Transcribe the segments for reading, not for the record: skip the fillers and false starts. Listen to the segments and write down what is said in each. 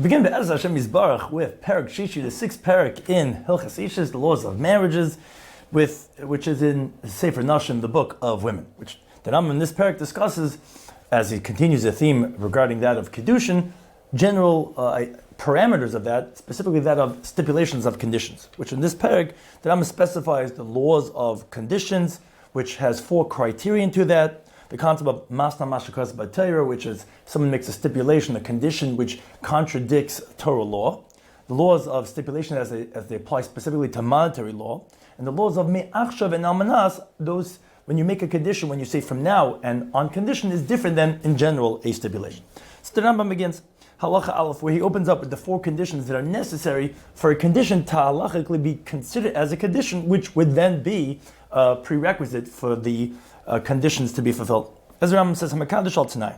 begin the Ezra Hashem Yisbarach with Perek Shishi, the sixth Perek in Hilchos Ishut, the laws of marriages, which is in Sefer Nashim, the book of women, which the Rambam in this Perek discusses, as he continues the theme regarding that of Kiddushin, general parameters of that, specifically that of stipulations of conditions, which in this Perek, the Rambam specifies the laws of conditions, which has 4 criterion to that. The concept of masna mashakas b'Torah, which is someone makes a stipulation, a condition which contradicts Torah law. The laws of stipulation as they apply specifically to monetary law, and the laws of me'achshav and almanas. Those when you make a condition, when you say from now and on condition, is different than in general a stipulation. So the Rambam begins halacha aleph, where he opens up with the 4 conditions that are necessary for a condition to halachically be considered as a condition, which would then be a prerequisite for the conditions to be fulfilled. As the Rambam says, Hamakadosh al Tanai.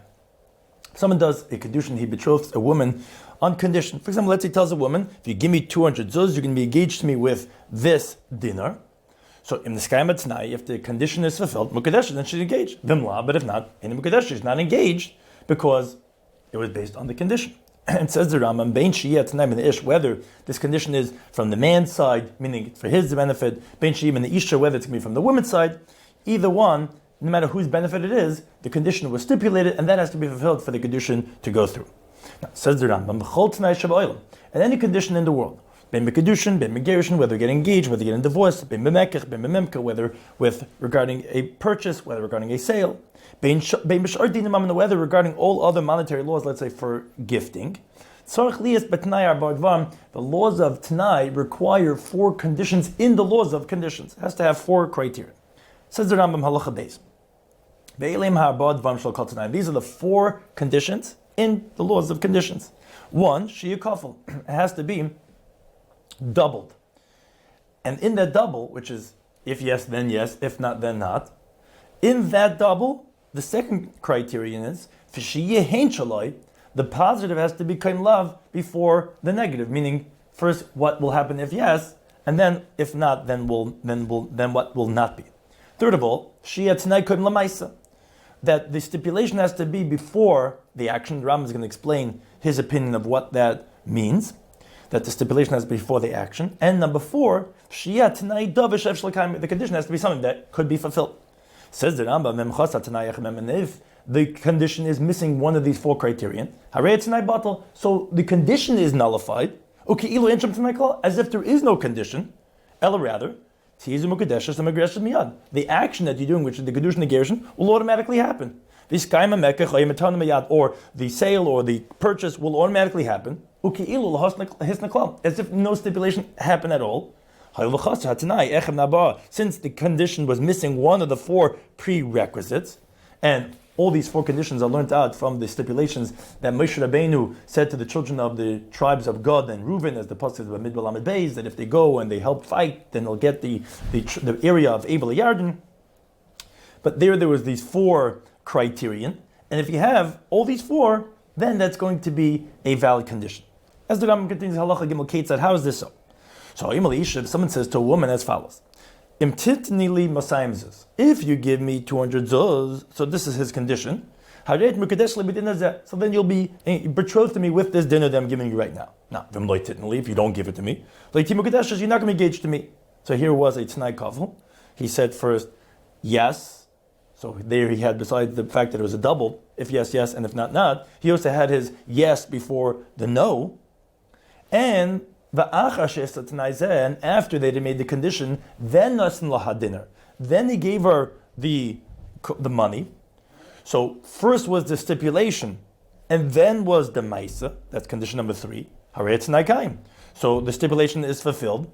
Someone does a condition, he betroths a woman on condition. For example, let's say he tells a woman, if you give me 200 zuz, you're going to be engaged to me with this dinar. So in the Skayma Tanai, if the condition is fulfilled, Mukadesh, then she's engaged. Vimla, but if not, in the Mukadesh, she's not engaged because it was based on the condition. And says the Rambam, Bein Shiyat Tanai min Ish, whether this condition is from the man's side, meaning for his benefit, Bein Shiyat min Isha, whether it's going to be from the woman's side, either one, no matter whose benefit it is, the condition was stipulated, and that has to be fulfilled for the condition to go through. Now, says the Rambam, B'chol Tanai Shabba'olam, and any condition in the world, Ben B'kedushin, Ben B'gerushin, whether you get engaged, whether you get divorced, Ben B'mekech, Ben B'memka, whether regarding a purchase, whether regarding a sale, Ben B'shar Dinam, whether regarding all other monetary laws, let's say for gifting. The laws of Tanai require 4 conditions in the laws of conditions. It has to have 4 criteria. Says the Rambam halacha beis. These are the 4 conditions in the laws of conditions. 1, sheyakafel. It has to be doubled. And in that double, which is if yes, then yes, if not, then not, in that double, the second criterion is the positive has to be kain love before the negative, meaning first what will happen if yes, and then if not, then what will not be. Third of all, that the stipulation has to be before the action. Rambam is going to explain his opinion of what that means, that the stipulation has to be before the action. And number 4, the condition has to be something that could be fulfilled. Says the Rambam, and if the condition is missing one of these 4 criterion, so the condition is nullified, as if there is no condition, rather, the action that you're doing, which is the Kedushin and Gerushin, will automatically happen. Or the sale or the purchase will automatically happen, as if no stipulation happened at all. Since the condition was missing one of the 4 prerequisites, and all these 4 conditions are learned out from the stipulations that Moshe Rabbeinu said to the children of the tribes of Gad and Reuben, as the pasuk of Midbar Lamed Beis, that if they go and they help fight, then they'll get the area of Abel Yarden. But there was these 4 criterion, and if you have all these 4, then that's going to be a valid condition. As the Rambam continues, Halacha Gimel Ketzad, how is this so? So if someone says to a woman as follows, if you give me 200 zuz, so this is his condition, so then you'll be betrothed to me with this dinner that I'm giving you right now. Now, if you don't give it to me, you're not going to be engaged to me. So here was a Tanai Kafel. He said first, yes. So there he had, besides the fact that it was a double, if yes, yes, and if not, not, he also had his yes before the no. And after they had made the condition, then he gave her the money. So first was the stipulation, and then was the maisa. That's condition number 3. So the stipulation is fulfilled,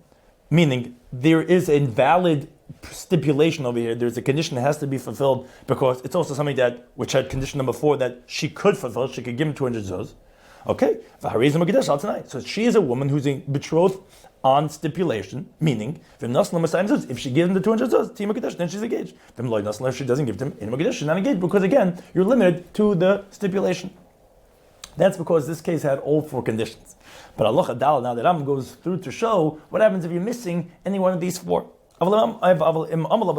meaning there is a valid stipulation over here. There's a condition that has to be fulfilled because it's also something which had condition number 4 that she could fulfill. She could give him 200 zuz. Okay, so she is a woman who's betrothed on stipulation, meaning if she gives him the 200 zuz, then she's engaged. If she doesn't give him, she's not engaged, because again, you're limited to the stipulation. That's because this case had all 4 conditions. But Allah Adal, now that Ram goes through to show what happens if you're missing any one of these 4. But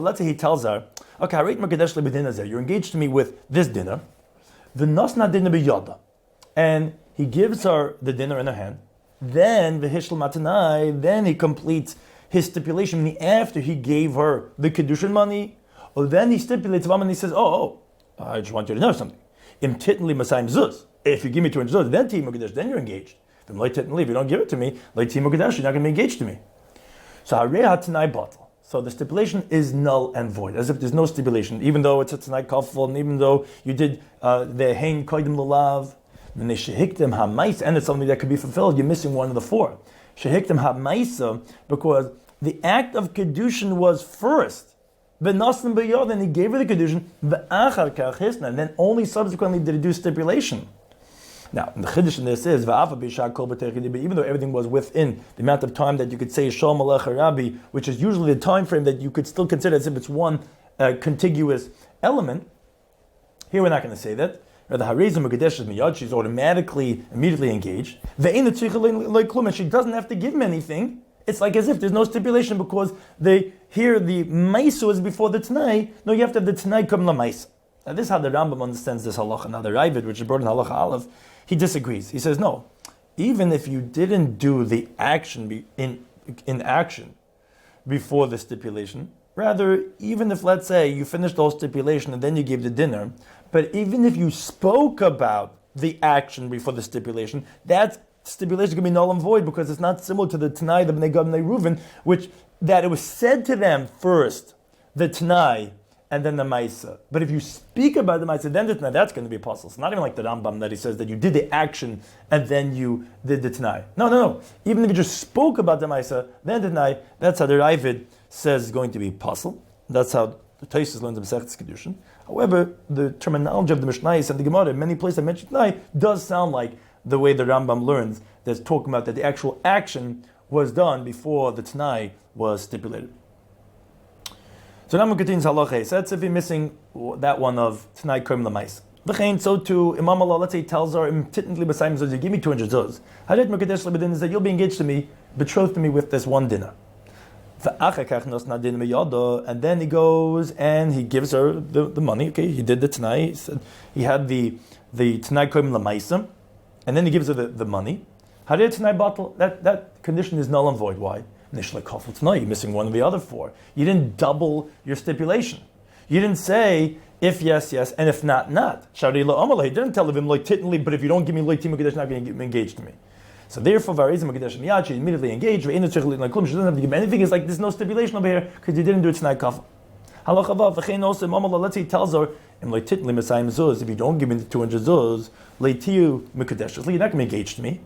let's say he tells her, okay, you're engaged to me with this dinner. The nasna dinner biyada. and he gives her the dinner in her hand. Then v'hishel matanai, then he completes his stipulation, meaning after he gave her the kedushin money, or then he stipulates and he says, I just want you to know something. Im titnli masayim zuz. If you give me 200 zuz, then then you're engaged. If you don't give it to me, you're not going to be engaged to me. So harei hatanai batal. So the stipulation is null and void, as if there's no stipulation, even though it's a tanai kafel, and even though you did the hein koidim lulav, and it's something that could be fulfilled. You're missing one of the four. Shehiktim ha'maisa, because the act of kedushin was first. Then he gave her the kedushin, and then only subsequently did he do stipulation. Now, the chiddush in this is, even though everything was within the amount of time that you could say Shalom Alecha Rabbi, which is usually the time frame that you could still consider as if it's one contiguous element, here we're not going to say that. Or the Harezim Mekadesh is miyad, she's immediately engaged. And she doesn't have to give him anything. It's like as if there's no stipulation because here the Maisu is before the Tanai. No, you have to have the Tanai come la Maisa. Now this is how the Rambam understands this halacha. Now the Ravid, which is brought in halacha Aleph, he disagrees. He says, no, even if you didn't do the action in action before the stipulation, rather, even if, let's say, you finished the whole stipulation and then you gave the dinner, but even if you spoke about the action before the stipulation, that stipulation can be null and void because it's not similar to the Tanai, the Bnei Gad, Bnei Reuven, which that it was said to them first, the Tanai, and then the Maisa. But if you speak about the Maisa, then the Tanai, that's going to be apostle. It's not even like the Rambam that he says that you did the action and then you did the Tanai. No. Even if you just spoke about the Maisa, then the Tanai, that's how the Ravid says is going to be apostle. That's how the Taisus learns the Masechtas Kedushin. However, the terminology of the Mishnayos and the Gemara, in many places I mentioned Tanai, does sound like the way the Rambam learns. That's talking about that the actual action was done before the Tanai was stipulated. So Rambam continues halacha. So that's if you're missing that one of Tanai Koim Lamais. V'chein, so too, Imam Allah, let's say, tells her, you give me 200 zuz. Hadet Mekadesh Lebedin is that you'll be engaged to me, betrothed to me with this one dinner. And then he goes and he gives her the money. Okay, he did the Tanai. He said he had the Tanai Koim Lamaisa, and then he gives her the money. Hadet Tanai Batal, that condition is null and void. Why? You're missing one of the other four. You didn't double your stipulation. You didn't say, if yes, yes, and if not, not. He didn't tell him, but if you don't give me loy tima kedesh, not going to get engaged to me. So therefore, she immediately engaged. She doesn't have to give me anything. It's like there's no stipulation over here because you didn't do it tonight. Let's say he tells her, if you don't give me the 200 zuz, you're not going to engage to me.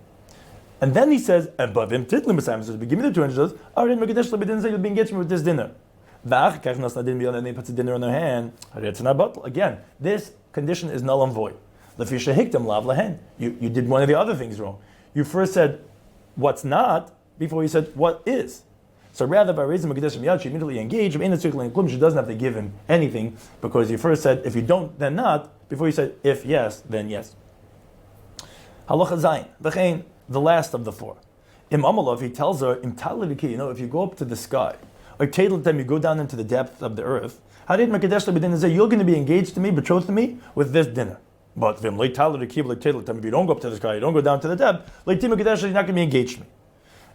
And then he says, but if you give me the 200 zuz, you'll be engaged to me with this dinner. And then he puts the dinner in her hand. Again, this condition is null and void. You did one of the other things wrong. You first said what's not before you said what is. So rather by raising Mekadesh Miyad, she immediately engaged. She doesn't have to give him anything because you first said if you don't, then not, before you said if yes, then yes. Halacha Zayin, the last of the four. Im Amalov, he tells her, if you go up to the sky, or Tadlatem, you go down into the depth of the earth, you're going to be engaged to me, betrothed to me, with this dinner. But if you don't go up to the sky, you don't go down to the depth, you're not going to be engaged to me.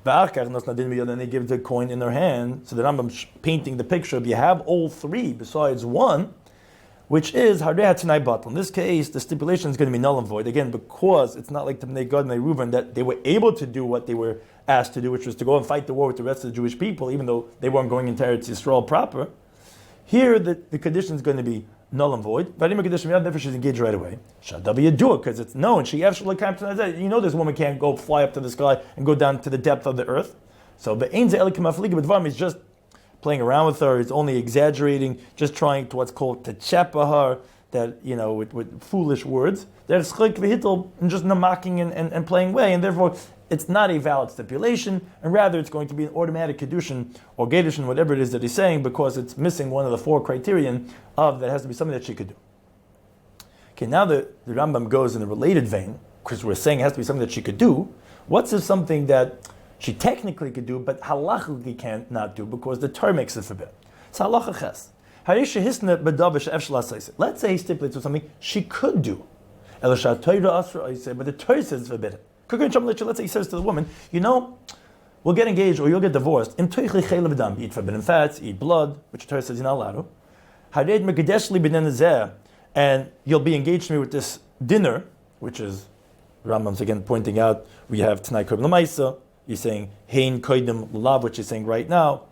Then they give the coin in their hand, so that I'm painting the picture. If you have all three besides one, which is Harei Tanai Batal. In this case, the stipulation is going to be null and void. Again, because it's not like the Bnei Gad and Bnei Reuven that they were able to do what they were asked to do, which was to go and fight the war with the rest of the Jewish people, even though they weren't going into Eretz Yisrael proper. Here, the condition is going to be null and void. Therefore, she's engaged right away. Because it's known. This woman can't go fly up to the sky and go down to the depth of the earth. So, but he's just playing around with her. He's only exaggerating, just trying to what's called to chepa her, that, with foolish words. There's and just mocking and playing away, and therefore it's not a valid stipulation, and rather it's going to be an automatic kedushin or gedushin, whatever it is that he's saying, because it's missing one of the four criterion of that has to be something that she could do. Okay, now the Rambam goes in a related vein, because we're saying it has to be something that she could do. What's if something that she technically could do, but halachically can't not do, because the Torah makes it forbid? It's halacha ches. Let's say he stipulates with something she could do. But the Torah says it's forbidden. Let's say he says to the woman, we'll get engaged or you'll get divorced. Eat forbidden fats, eat blood, which the Torah says you're not allowed to. And you'll be engaged to me with this dinner, which is, Rambam's again pointing out, we have Tanai Korban L'maisa, he's saying Hein Koidim L'lav, which he's saying right now.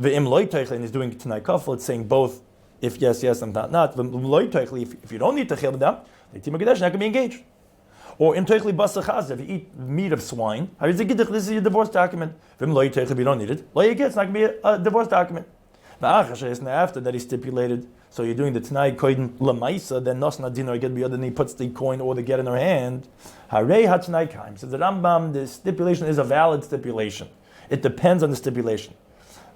Ve'im Loi Teichel, and he's doing Tanai Kafel, it's saying both, if yes, yes, and not. If you don't need Teichel B'dam, the Tima Gadesh, not going to be engaged. Or Im Teichli Basa Chazah, if you eat meat of swine, this is your divorce document. Ve'im Loi Teichel, if you don't need it, Loi Yigit, it's not going to be a divorce document. After that he stipulated, so you're doing the Tanai Koidim L'maisa, then Nosna Dinor Get B'yad, and he puts the coin or the get in her hand. Harei HaTanai Kaim. So the Rambam, the stipulation is a valid stipulation. It depends on the stipulation.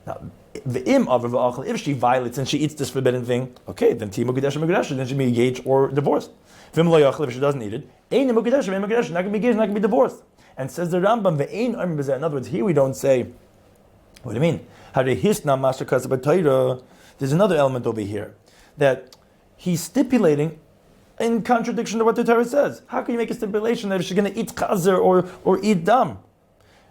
Now, if she violates and she eats this forbidden thing, okay, then Timu Gadesh Megadesh, then she'll be engaged or divorced. If she doesn't eat it, not going to be engaged, not going to be divorced. And says the Rambam, in other words, here we don't say, what do you mean? There's another element over here, that he's stipulating in contradiction to what the Torah says. How can you make a stipulation that she's going to eat chazer or eat dam?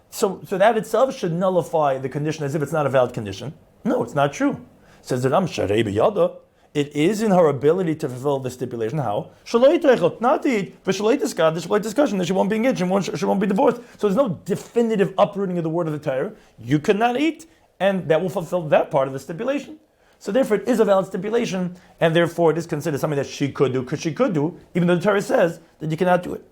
So that itself should nullify the condition as if it's not a valid condition. No, it's not true. Says the Ram Sharei B'yada. It is in her ability to fulfill the stipulation. How? Not to eat, but discussion that she won't be engaged, she won't be divorced. So there's no definitive uprooting of the word of the Torah. You cannot eat, and that will fulfill that part of the stipulation. So therefore it is a valid stipulation, and therefore it is considered something that she could do, because she could do, even though the Torah says that you cannot do it.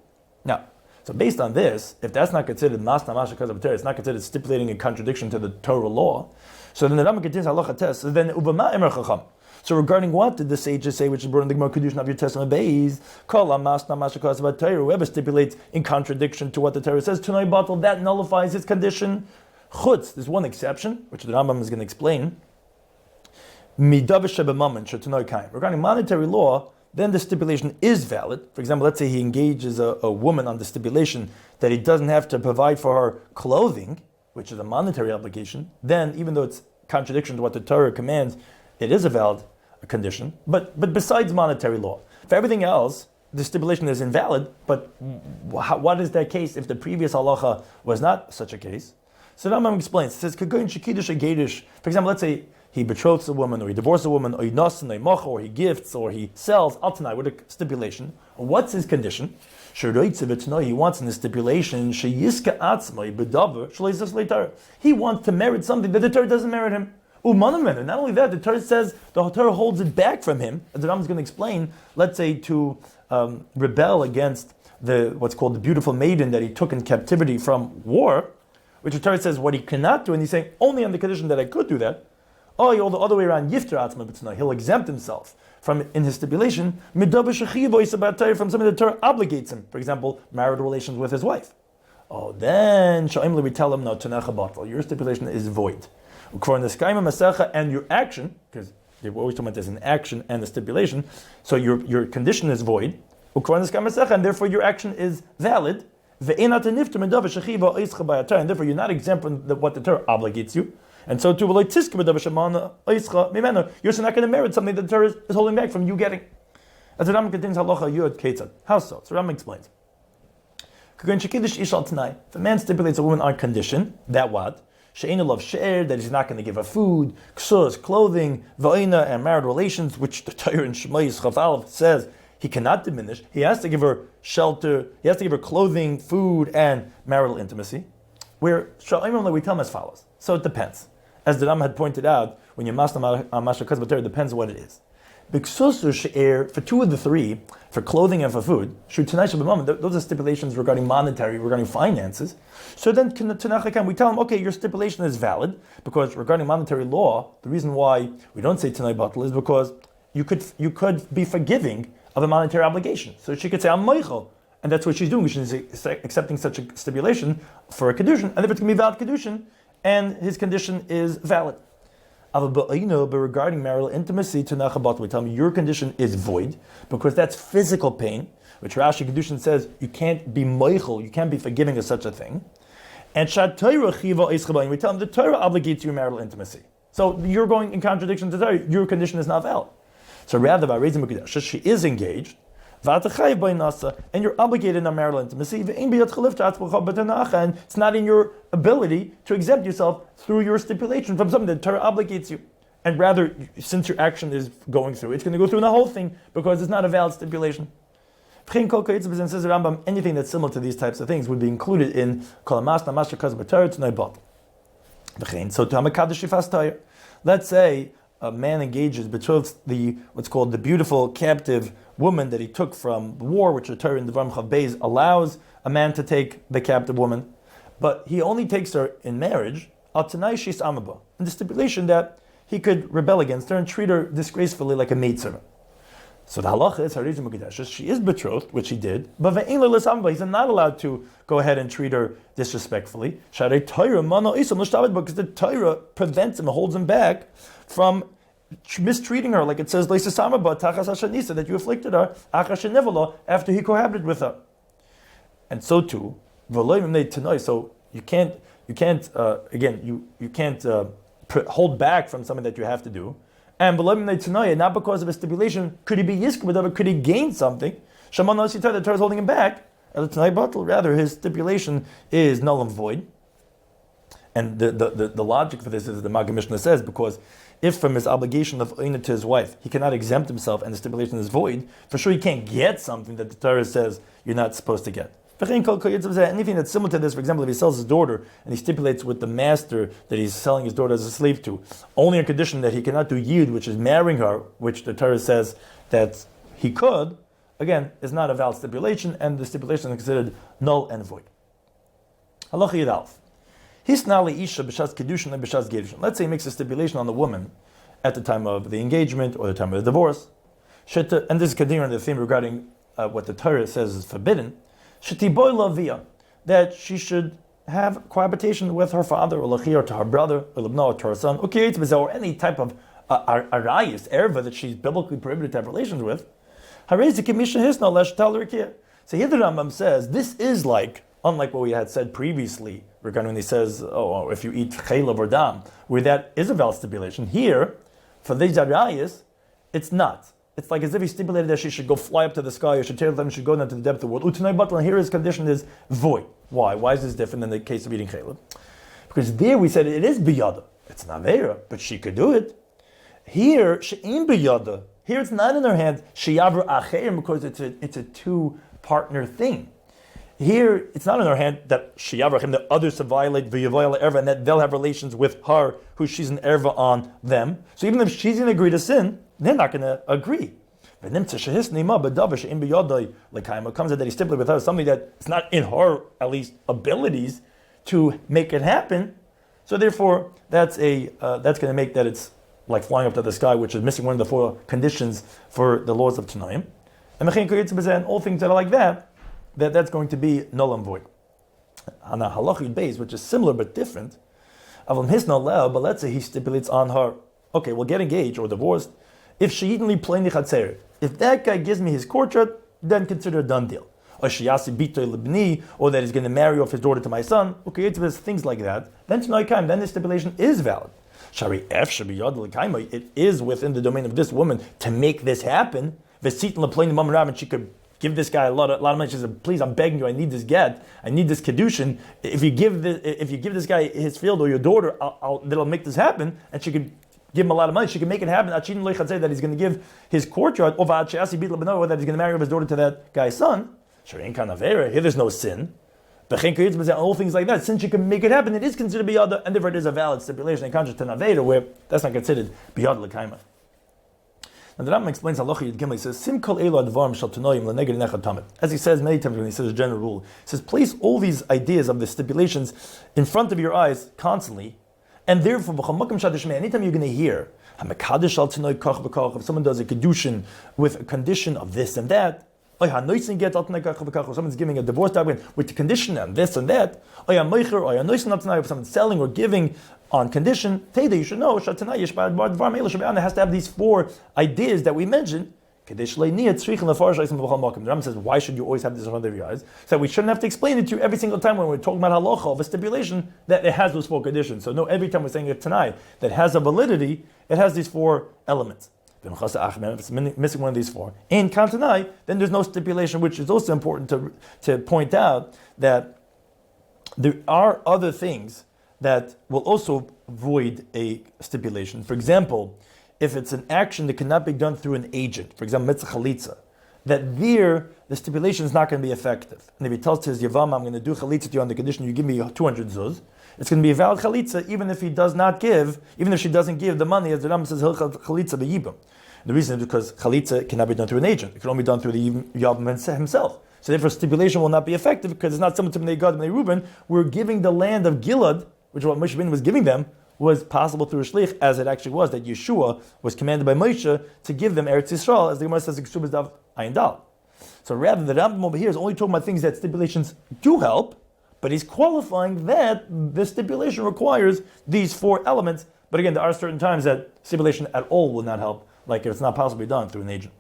Now, so based on this, if that's not considered masna masha because of Torah, it's not considered stipulating in contradiction to the Torah law, so then the Rambam continues halacha test, so then ubama emer chacham. So regarding what did the sages say, which is brought in the Gemara Kedushin of your Testament Beis, kol masna masha because of Torah, whoever stipulates in contradiction to what the Torah says, tunai batal, that nullifies its condition. Chutz, there's one exception, which the Rambam is going to explain. Regarding monetary law, then the stipulation is valid. For example, let's say he engages a woman on the stipulation that he doesn't have to provide for her clothing, which is a monetary obligation. Then, even though it's contradiction to what the Torah commands, it is a valid condition. But besides monetary law, for everything else, the stipulation is invalid. But what is that case if the previous halacha was not such a case? So Rambam explains. It says, for example, let's say he betroths a woman, or he divorces a woman, or he nosin, or he gifts, or he sells, altanai, with a stipulation. What's his condition? He wants in the stipulation, he wants to merit something that the Torah doesn't merit him. Not only that, the Torah says the Torah holds it back from him, as the Rambam is going to explain, let's say to rebel against what's called the beautiful maiden that he took in captivity from war, which the Torah says what he cannot do, and he's saying only on the condition that I could do that. Oh, the other way around, he'll exempt himself from, in his stipulation, from something the Torah obligates him. For example, marital relations with his wife. Oh, then we tell him, no, your stipulation is void. And your action, because they've always talking about there's an action and a stipulation, so your condition is void, and therefore your action is valid, and therefore you're not exempt from what the Torah obligates you. And so too, you're not going to merit something that the Torah is holding back from you getting. As the Rambam continues, halacha yud ketzad. How so? So Rambam explains. If a man stipulates a woman on condition, that what? That he's not going to give her food, ksus, clothing, va'ina, and marital relations, which the Torah in Shemais Chaf says he cannot diminish. He has to give her shelter, he has to give her clothing, food, and marital intimacy. Where we tell him as follows. So it depends. As the Ram had pointed out, when you're masna masha kaz b'Torah, it depends what it is. B'ksusu she'er, for two of the three, for clothing and for food, those are stipulations regarding monetary, regarding finances. So then we tell him, okay, your stipulation is valid, because regarding monetary law, the reason why we don't say tanai batal is because you could be forgiving of a monetary obligation. So she could say, I'm moichel. And that's what she's doing. She's accepting such a stipulation for a kedushin, and if it's going to be valid kedushin, and his condition is valid. But regarding marital intimacy, we tell him your condition is void, because that's physical pain, which Rashi Kedushin says you can't be moichel, you can't be forgiving of such a thing. And we tell him the Torah obligates you marital intimacy. So you're going in contradiction to Torah, your condition is not valid. So rather, by raising Mukdash, she is engaged. And you're obligated in a marital intimacy, and it's not in your ability to exempt yourself through your stipulation from something that Torah obligates you. And rather, since your action is going through, it's going to go through the whole thing because it's not a valid stipulation. Says the Rambam, anything that's similar to these types of things would be included in Kol Masna Masha Kaz B'Torah T'nai Batel. So to Hamakadosh Shifas Torah, let's say a man engages, betroths what's called the beautiful captive woman that he took from war, which the Torah in the Devarim Chav Beis allows a man to take the captive woman, but he only takes her in marriage, al Tanai Shis Amaba, in the stipulation that he could rebel against her and treat her disgracefully like a maidservant. So the halacha is Harizim Mukadeshes. She is betrothed, which he did, but he's not allowed to go ahead and treat her disrespectfully. Because the Torah prevents him, holds him back from mistreating her, like it says, that you afflicted her after he cohabited with her. And so too, so you can't hold back from something that you have to do. And not because of a stipulation, could he be yisked, could he gain something? The Torah is holding him back. Rather, his stipulation is null and void. And the logic for this is the Rambam Mishneh says, because if from his obligation of oina to his wife, he cannot exempt himself and the stipulation is void, for sure he can't get something that the Torah says you're not supposed to get. Anything that's similar to this, for example, if he sells his daughter and he stipulates with the master that he's selling his daughter as a slave to, only on condition that he cannot do yid, which is marrying her, which the Torah says that he could, again, is not a valid stipulation, and the stipulation is considered null and void. Halacha Yud Aleph. Hisnali isha b'shas kedushin and b'shas gerushin. Let's say he makes a stipulation on the woman at the time of the engagement or the time of the divorce. And this is continuing the theme regarding what the Torah says is forbidden. Shetiboy lavia, that she should have cohabitation with her father, or lachir, to her brother, or libna, or to her son, or any type of arayis, erva, that she's biblically prohibited to have relations with. So here the Rambam says, this is unlike what we had said previously, regarding when he says, if you eat chaylav or dam, where that is a valid stipulation. Here, for these arayis, it's not. It's like as if he stipulated that she should go fly up to the sky, or should tell them she should go down to the depth of the world. Utanai batal, and here his condition is void. Why? Why is this different than the case of eating chaylev? Because there we said it is biyada. It's not there, but she could do it. Here, she'im biyada. Here it's not in her hand. Sheyavru acherim, because it's a two-partner thing. Here, it's not in her hand that sheyavru the others to violate v'yavoyal erva, and that they'll have relations with her, who she's an erva on them. So even if she's going to agree to sin, they're not going to agree. It comes out that he stipulated with her something that it's not in her, at least, abilities to make it happen. So therefore, that's going to make that it's like flying up to the sky, which is missing one of the four conditions for the laws of Tanaim. And all things that are like that's going to be null and void. On a halachid base, which is similar but different, but let's say he stipulates on her, okay, we'll get engaged or divorced. If if that guy gives me his courtship, then consider a done deal. Or that he's going to marry off his daughter to my son. Okay, it's things like that. Then the stipulation is valid. It is within the domain of this woman to make this happen. And she could give this guy a lot of money. She said, "Please, I'm begging you. I need this get. I need this kedushin. If you give this guy his field or your daughter, that'll make this happen." And she could give him a lot of money. She can make it happen. That he's going to give his courtyard, or that he's going to marry his daughter to that guy's son. Here there's no sin. All things like that. Since she can make it happen, it is considered biyada, and therefore it is a valid stipulation in contrast to Navera, where that's not considered biyada l'kaima. Now the Rambam explains halacha Yud Gimel. He says, "Sim kol elu advarim shel tanoim leneged nechad tamid." As he says many times when he says a general rule, he says, place all these ideas of the stipulations in front of your eyes constantly. And therefore, anytime you're going to hear, if someone does a kedushin with a condition of this and that, or someone's giving a divorce document with the condition and this and that, if someone's selling or giving on condition, you should know, it has to have these four ideas that we mentioned. The Rambam says, why should you always have this in front of your eyes? So we shouldn't have to explain it to you every single time when we're talking about halacha of a stipulation that it has those four conditions. So no, every time we're saying it tonight that has a validity, it has these four elements. If it's missing one of these four, in Kantanai, then there's no stipulation, which is also important to point out that there are other things that will also void a stipulation. For example, if it's an action that cannot be done through an agent, for example, mitzvah chalitza, that there the stipulation is not going to be effective. And if he tells to his Yavam, I'm going to do chalitza to you on the condition you give me 200 zuz, it's going to be a valid chalitza even if he does not give, even if she doesn't give the money, as the Rambam says, chalitza b'yibam. The reason is because chalitza cannot be done through an agent. It can only be done through the Yavam himself. So therefore stipulation will not be effective because it's not similar to Bnei Gad and Bnei Reuben. We're giving the land of Gilad, which is what Moshe Rabbeinu was giving them, was possible through a shlich, as it actually was, that Yeshua was commanded by Moshe to give them Eretz Yisrael, as the Gemara says, Ksubas Dav Ayin Dal. So rather, the Rambam over here is only talking about things that stipulations do help, but he's qualifying that the stipulation requires these four elements. But again, there are certain times that stipulation at all will not help, like if it's not possibly done through an agent.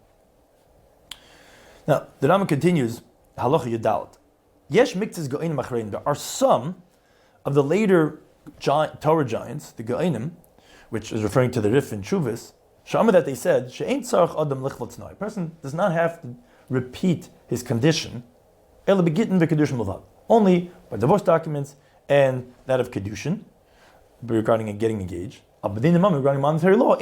Now, the Rambam continues, Halacha Yudalit. Yesh miktzes go'enim achrein. There are some of the later Torah giants, the go'enim, which is referring to the Rif and Shuvas, Shama that they said, she'ein tzarech adam lichlot tznoy. A person does not have to repeat his condition, ela begitten v'kedushin levad. Only by divorce documents and that of kedushin, regarding getting engaged. Regarding monetary law,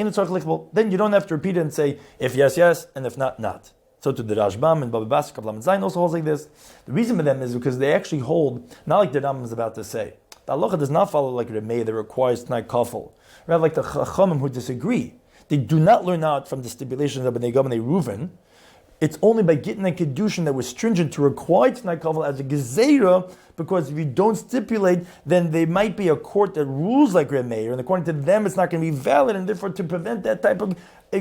then you don't have to repeat it and say, if yes, yes, and if not, not. So to the Rashbam and Baba Basra, Kabbalah and Zayin also holds like this. The reason for them is because they actually hold, not like the Rambam is about to say, the halacha does not follow like Remei that requires Tnai Kafel. Rather like the Chachamim who disagree. They do not learn out from the stipulations of Bnei Gad and Bnei Reuven. It's only by getting a kedushin that was stringent to require Tnai Kafel as a gezerah, because if you don't stipulate, then there might be a court that rules like Remei, and according to them it's not going to be valid, and therefore to prevent that type of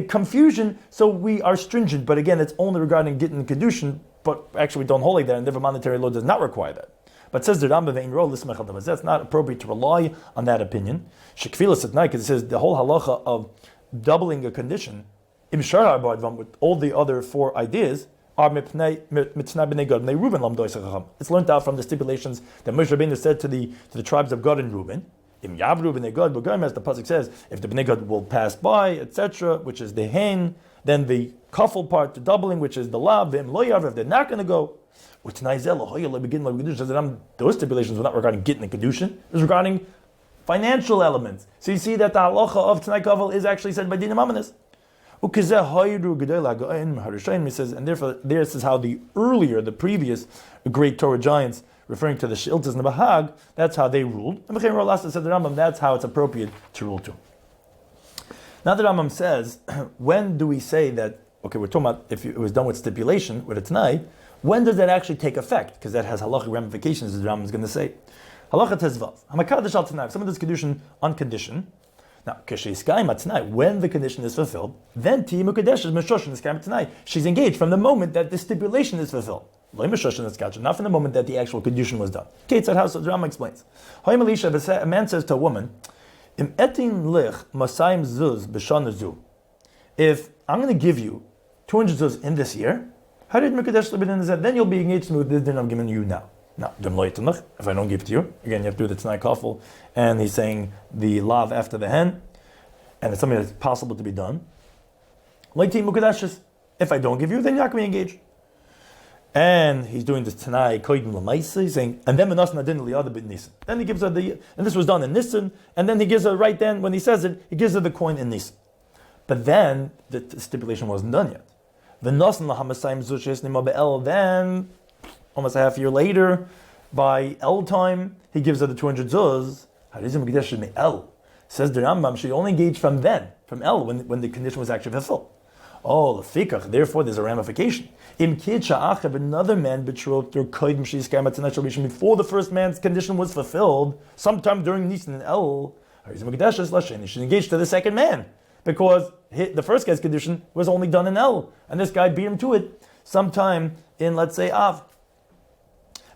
confusion, so we are stringent. But again, it's only regarding getting kedushin, but actually we don't hold like that, and therefore monetary law does not require that. But says the Rambam ve'in ro l'smech al that's not appropriate to rely on that opinion. Shekfilas at night, because it says the whole halacha of doubling a condition, im shara with all the other four ideas, are mitznai b'nei Gad b'nei Reuben lamdoi sechacham. It's learned out from the stipulations that Moshe Rabbeinu said to the tribes of Gad and Reuben. Im yavru b'nei Gad b'goyim, as the pasuk says, if the b'nei Gad will pass by, etc., which is the hen, then the kafel part, the doubling, which is the lav, v'im lo yavru, if they're not going to go. Those stipulations were not regarding getting the kedushin; it was regarding financial elements. So you see that the halacha of Tnai Kafel is actually said by Dinam Amanis. He says, and therefore this is how the previous great Torah giants, referring to the Shiltas and the Bahag, that's how they ruled. And Mechaim Rolasa said the Rambam, that's how it's appropriate to rule too. Now the Rambam says, when do we say that? Okay, we're talking about if it was done with stipulation, with a Tnai. When does that actually take effect? Because that has halachic ramifications, as the Rambam is going to say. Halacha tezvav. Hamakadash al Tanai. Someone does kedushin on condition. Now, kesheiskai matznai. When the condition is fulfilled, then ti mukadesh is meshoshin iskai matznai. She's engaged from the moment that the stipulation is fulfilled. Lo meshoshin iskach. Not from the moment that the actual kedushin was done. Ketzad how so the Rambam explains. Hoy Melisha, a man says to a woman, Im etin lich masayim zuz b'shana zu. If I'm going to give you 200 zuz in this year, how did Mekadesh Libidin is that? Then you'll be engaged with this din I'm giving you now. Now, if I don't give it to you, again you have to do the Tnai Kafel, and he's saying the lav after the hen, and it's something that's possible to be done. If I don't give you, then you're not going to be engaged. And he's doing this Tnai Koidim Lamaisa, he's saying, and then Menas Nadin Liyada Bit Nisan. Then he gives her and this was done in Nisan, and then he gives her right then, when he says it, he gives her the coin in Nisan. But then the stipulation wasn't done yet. Then, almost a half year later, by El time, he gives her the 200 zuz. Says the Rambam, she only engaged from then, from El, when the condition was actually fulfilled. Oh, lefikach, therefore there's a ramification. Another man betrothed her before the first man's condition was fulfilled, sometime during Nisan and El, she's engaged to the second man. Because the first guy's condition was only done in El, and this guy beat him to it sometime in, let's say, Av.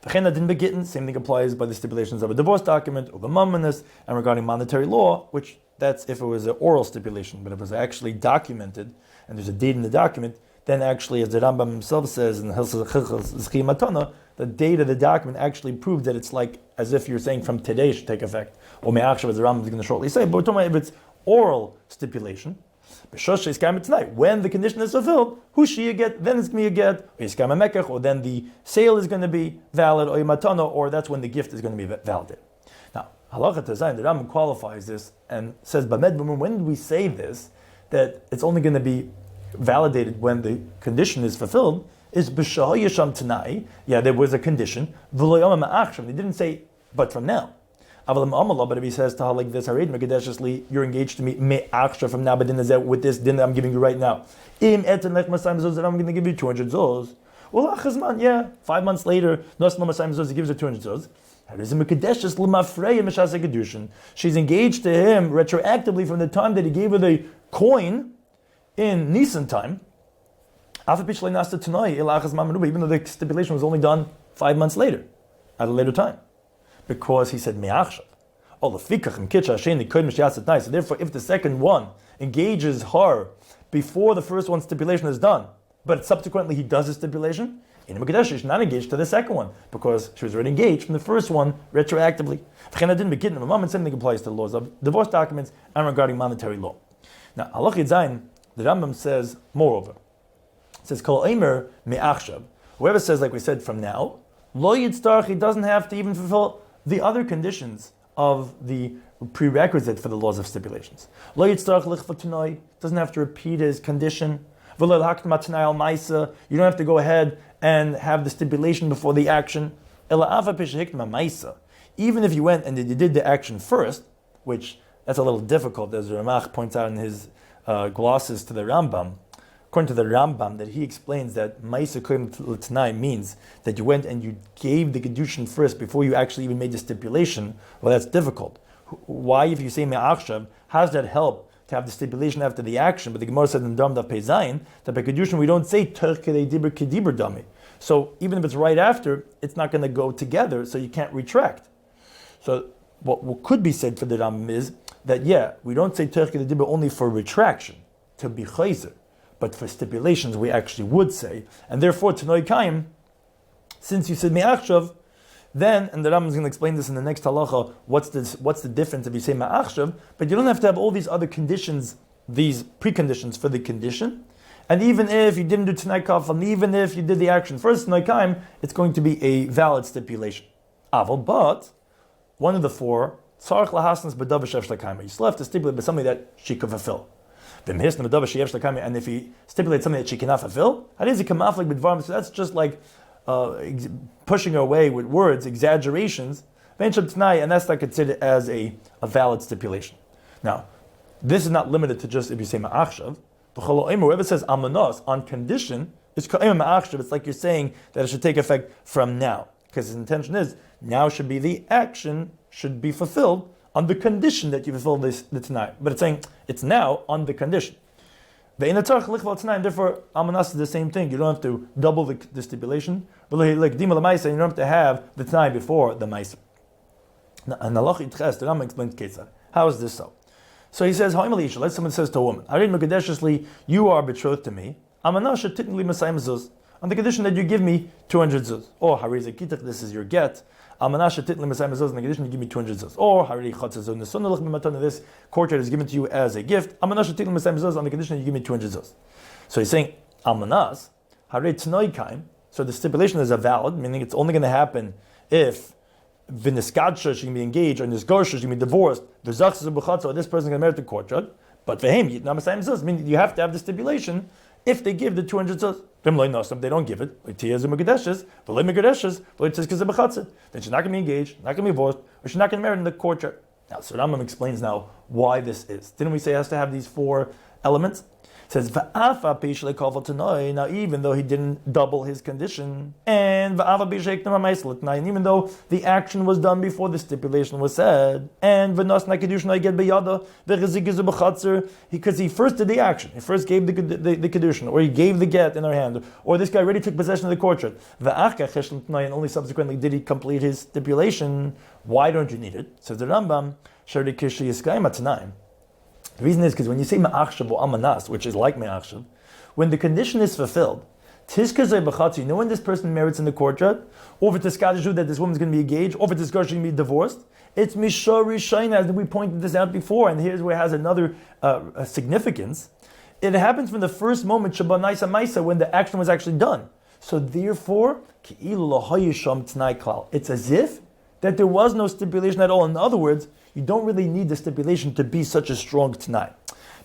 Same thing applies by the stipulations of a divorce document, or the mumminess, and regarding monetary law, which that's if it was an oral stipulation, but if it was actually documented, and there's a date in the document, then actually, as the Rambam himself says in Hilchos Ishut, the date of the document actually proves that it's like as if you're saying from today should take effect. Or me'achshav, as the Rambam is going to shortly say, but we're talking about if it's oral stipulation, When the condition is fulfilled, who she get, then it's going to be a get, or then the sale is going to be valid, or that's when the gift is going to be validated. Now, halacha tezayin, the Rambam qualifies this and says, when do we say this, that it's only going to be validated when the condition is fulfilled, is b'shah yasham tanai. Yeah, there was a condition. V'lo yom ma'achshav. They didn't say, but from now. But if he says to her like this, you're engaged to me me'achshav from now, but then with this din that I'm giving you right now. Im eten lech masayim zuz, that I'm going to give you 200 zuz. Well, achazman, yeah. 5 months later, nos lo masayim zuz, he gives her 200 zuz. She's engaged to him retroactively from the time that he gave her the coin in Nisan time. Even though the stipulation was only done 5 months later, at a later time. Because he said, so therefore, if the second one engages her before the first one's stipulation is done, but subsequently he does his stipulation, she's not engaged to the second one, because she was already engaged from the first one retroactively. Same thing applies to the laws of divorce documents and regarding monetary law. Now, Halach Zayin, the Rambam says, moreover, it says, Kol Eimer me'achshav. Whoever says, like we said, from now, lo yitztarch, he doesn't have to even fulfill the other conditions of the prerequisite for the laws of stipulations. Lo yitztarch lichvatunoi, doesn't have to repeat his condition. You don't have to go ahead and have the stipulation before the action. Even if you went and you did the action first, which that's a little difficult, as Ramach points out in his glosses to the Rambam. According to the Rambam, that he explains that Maisa Koyim means that you went and you gave the Kedushin first before you actually even made the stipulation. Well, that's difficult. Why, if you say Me'achshav, how does that help to have the stipulation after the action? But the Gemara said in Dam Daf Pei Zayin that by Kedushin we don't say Terch Kedei Dibur Kedibur Dami. So even if it's right after, it's not going to go together, so you can't retract. So what could be said for the Rambam is that, yeah, we don't say Terch Kedei Dibur only for retraction, to be chayzer. But for stipulations, we actually would say, and therefore, Tanoi Kaim, since you said Me'achshav, then, and the Rambam is going to explain this in the next halacha, what's the difference if you say Me'achshav, but you don't have to have all these other conditions, these preconditions for the condition, and even if you didn't do Tanoi Kaf, and even if you did the action first, Tanoi Kaim, it's going to be a valid stipulation. Aval, but, one of the four, Tzarech Lahasnas B'dav Shev Shlakaim, you still have to stipulate by something that she could fulfill. And if he stipulates something that she cannot fulfill, so that's just like pushing her away with words, exaggerations, and that's not considered as a valid stipulation. Now, this is not limited to just if you say ma'achshav. Whoever says amanos on condition, it's like you're saying that it should take effect from now, because his intention is now should be the action should be fulfilled on the condition that you fulfill the tonight. But it's saying it's now on the condition. Therefore, Amanas is the same thing. You don't have to double the stipulation. But you don't have to have the tonight before the Maisa. And the Rambam explains Ketzar. How is this so? So he says, let someone says to a woman, you are betrothed to me. Amanas technically Masayim Zuz, on the condition that you give me 200 zuz. Or Hariza Kitach, this is your get. Amanasha titli Masayim Zuz, on the condition you give me 200 zuz. Or Hariri Chatzazun, the son of Matana, this courtyard is given to you as a gift. Amanasha titli Masayim Zuz, on the condition you give me 200 zuz. So he's saying, Amanas, Hariri Tnoi Kaim, so the stipulation is a valid, meaning it's only going to happen if Viniskadsha, she can be engaged, or Nisgarsha, she can be divorced, or this person is going to marry the courtyard. But for him, Masayim Zuz, meaning you have to have the stipulation if they give the 200 zuz. If they don't give it, then she's not going to be engaged, not going to be divorced, or she's not going to marry in the courtyard. Now, so Rambam explains now why this is. Didn't we say it has to have these four elements? It says, now even though he didn't double his condition, and even though the action was done before the stipulation was said, and because he first did the action, he first gave the kedushin, or he gave the get in her hand, or this guy already took possession of the courtyard, and only subsequently did he complete his stipulation, why don't you need it? Says the Rambam, the reason is because when you say ma'achshav or amanas, which is like ma'achshav, when the condition is fulfilled, tishkazay b'chatzi, you know when this person merits in the courtyard, or if it's skadishu that this woman's going to be engaged, or if it's going to be divorced, it's mishor rishayna, as we pointed this out before, and here's where it has another significance, it happens from the first moment Shabanaisa Maisa when the action was actually done. So therefore, it's as if that there was no stipulation at all. In other words, you don't really need the stipulation to be such a strong Tanai.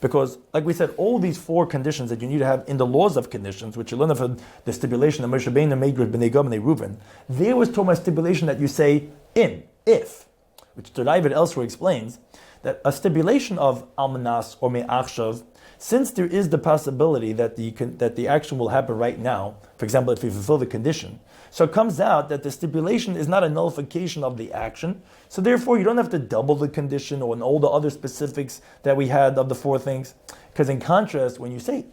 Because, like we said, all these four conditions that you need to have in the laws of conditions, which you learn from the stipulation of Moshe Rabbeinu made with Bnei Gad and Reuven, there was talking about stipulation that you say if, which the Ravid elsewhere explains that a stipulation of almanas or me'achshav, since there is the possibility that the action will happen right now, for example, if you fulfill the condition, so it comes out that the stipulation is not a nullification of the action, so therefore you don't have to double the condition or all the other specifics that we had of the four things. Because in contrast, when you say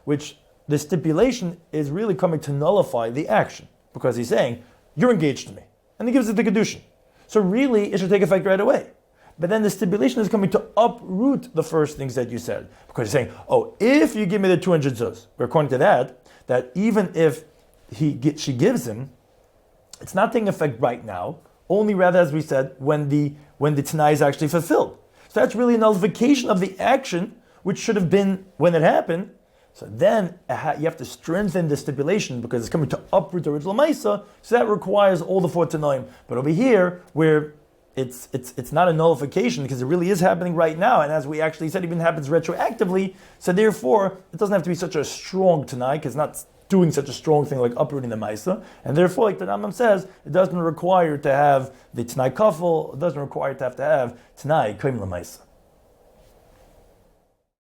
which the stipulation is really coming to nullify the action, because he's saying, you're engaged to me, and he gives it the kedushin. So really, it should take effect right away. But then the stipulation is coming to uproot the first things that you said. Because he's saying, if you give me the 200 zuz, according to that even if she gives him, it's not taking effect right now, only rather, as we said, when the Tanai is actually fulfilled. So that's really a nullification of the action, which should have been when it happened. So then you have to strengthen the stipulation because it's coming to uproot the original Maisa, so that requires all the four Tanoim. But over here, where it's not a nullification because it really is happening right now, and as we actually said, it even happens retroactively, so therefore, it doesn't have to be such a strong Tanai, because it's not doing such a strong thing like uprooting the Maisa, and therefore, like the Rambam says, it doesn't require to have the Tanai Kafel, it doesn't require to have Tanai Kaim LaMaisa.